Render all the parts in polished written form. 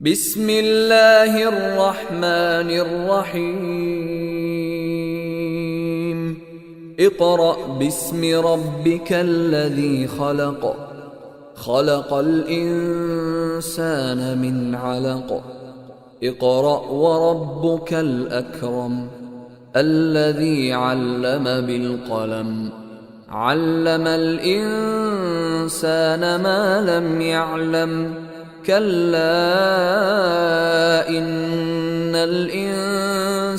بسم الله الرحمن الرحيم اقرأ باسم ربك الذي خلق خلق الإنسان من علق اقرأ وربك الأكرم الذي علم بالقلم علم الإنسان ما لم يعلم كلا إن الإنسان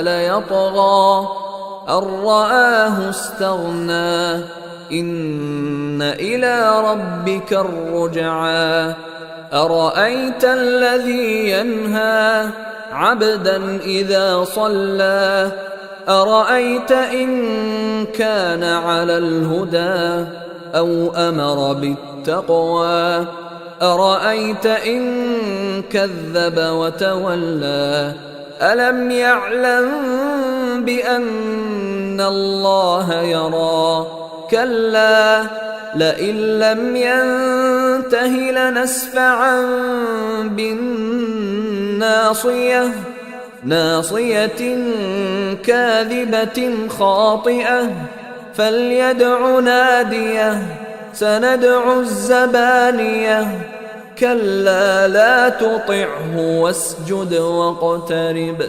ليطغى أن رآه استغنى إن إلى ربك الرجعى أرأيت الذي ينهى عبدا إذا صلى أرأيت إن كان على الهدى أو أمر بالتقوى أرأيت إن كذب وتولى ألم يعلم بأن الله يرى كلا لئن لم ينته لنسفعا بالناصية ناصية كاذبة خاطئة فليدع ناديه سندع الزبانية كلا لا تطعه واسجد واقترب